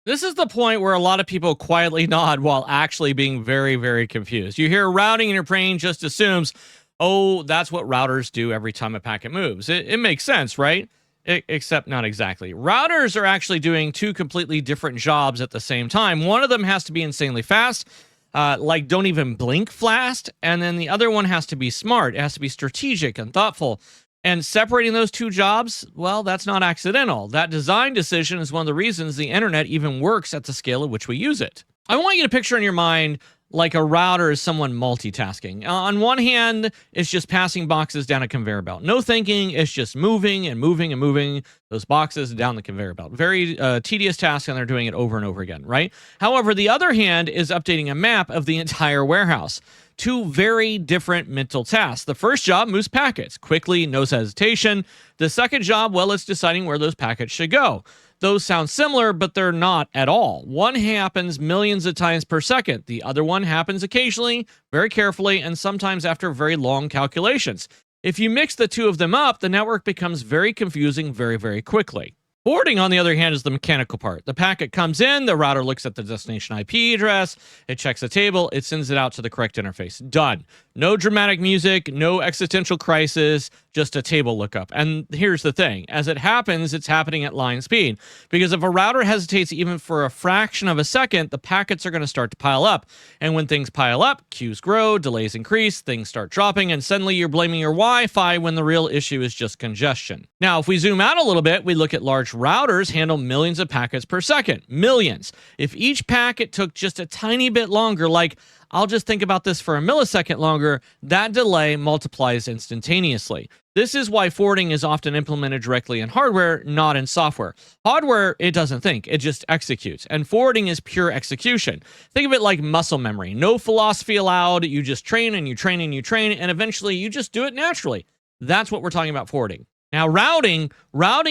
This is the point where a lot of people quietly nod while actually being very, very confused. You hear routing and your brain just assumes, oh, that's what routers do every time a packet moves. It makes sense, right? Except not exactly. Routers are actually doing two completely different jobs at the same time. One of them has to be insanely fast, like don't even blink fast. And then the other one has to be smart. It has to be strategic and thoughtful. And separating those two jobs, well, that's not accidental. That design decision is one of the reasons the internet even works at the scale at which we use it. I want you to picture in your mind like a router is someone multitasking. On one hand, it's just passing boxes down a conveyor belt. No thinking, it's just moving and moving and moving those boxes down the conveyor belt. Very tedious task, and they're doing it over and over again, right? However, the other hand is updating a map of the entire warehouse. Two very different mental tasks. The first job moves packets quickly, no hesitation. The second job, well, it's deciding where those packets should go. Those sound similar, but they're not at all. One happens millions of times per second. The other one happens occasionally, very carefully, and sometimes after very long calculations. If you mix the two of them up, the network becomes very confusing very, very quickly. Forwarding, on the other hand, is the mechanical part. The packet comes in, the router looks at the destination IP address, it checks the table, it sends it out to the correct interface. Done. No dramatic music, no existential crisis, just a table lookup. And here's the thing. As it happens, it's happening at line speed. Because if a router hesitates even for a fraction of a second, the packets are going to start to pile up. And when things pile up, queues grow, delays increase, things start dropping, and suddenly you're blaming your Wi-Fi when the real issue is just congestion. Now, if we zoom out a little bit, we look at large routers handle millions of packets per second. Millions. If each packet took just a tiny bit longer, like I'll just think about this for a millisecond longer, that delay multiplies instantaneously. This is why forwarding is often implemented directly in hardware, not in software. Hardware, it doesn't think, it just executes. And forwarding is pure execution. Think of it like muscle memory. No philosophy allowed. You just train and you train and you train, and eventually you just do it naturally. That's what we're talking about forwarding. Now, routing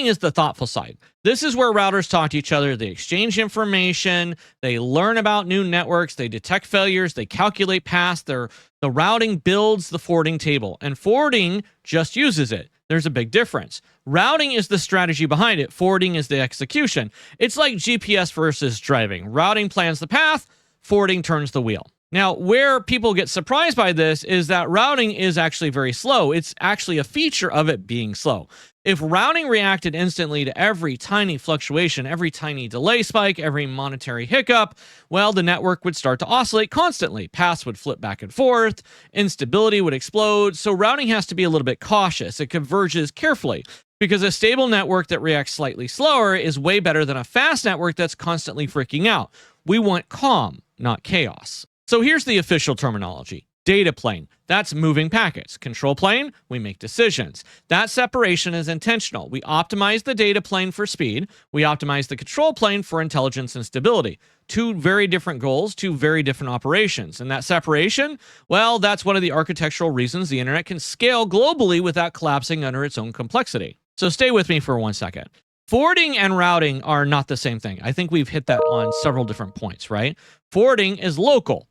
is the thoughtful side. This is where routers talk to each other. They exchange information. They learn about new networks. They detect failures. They calculate paths. The routing builds the forwarding table, and forwarding just uses it. There's a big difference. Routing is the strategy behind it. Forwarding is the execution. It's like GPS versus driving. Routing plans the path. Forwarding turns the wheel. Now, where people get surprised by this is that routing is actually very slow. It's actually a feature of it being slow. If routing reacted instantly to every tiny fluctuation, every tiny delay spike, every monetary hiccup, well, the network would start to oscillate constantly. Paths would flip back and forth, instability would explode, so routing has to be a little bit cautious. It converges carefully, because a stable network that reacts slightly slower is way better than a fast network that's constantly freaking out. We want calm, not chaos. So here's the official terminology. Data plane, that's moving packets. Control plane, we make decisions. That separation is intentional. We optimize the data plane for speed. We optimize the control plane for intelligence and stability. Two very different goals, two very different operations. And that separation, well, that's one of the architectural reasons the internet can scale globally without collapsing under its own complexity. So stay with me for 1 second. Forwarding and routing are not the same thing. I think we've hit that on several different points, right? Forwarding is local.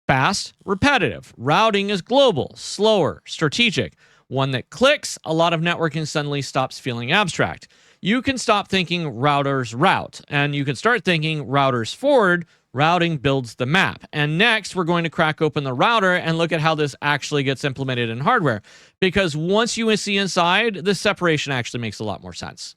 Fast, repetitive. Routing is global, slower, strategic. One that clicks, a lot of networking suddenly stops feeling abstract. You can stop thinking routers route, and you can start thinking routers forward. Routing builds the map. And next, we're going to crack open the router and look at how this actually gets implemented in hardware. Because once you see inside, the separation actually makes a lot more sense.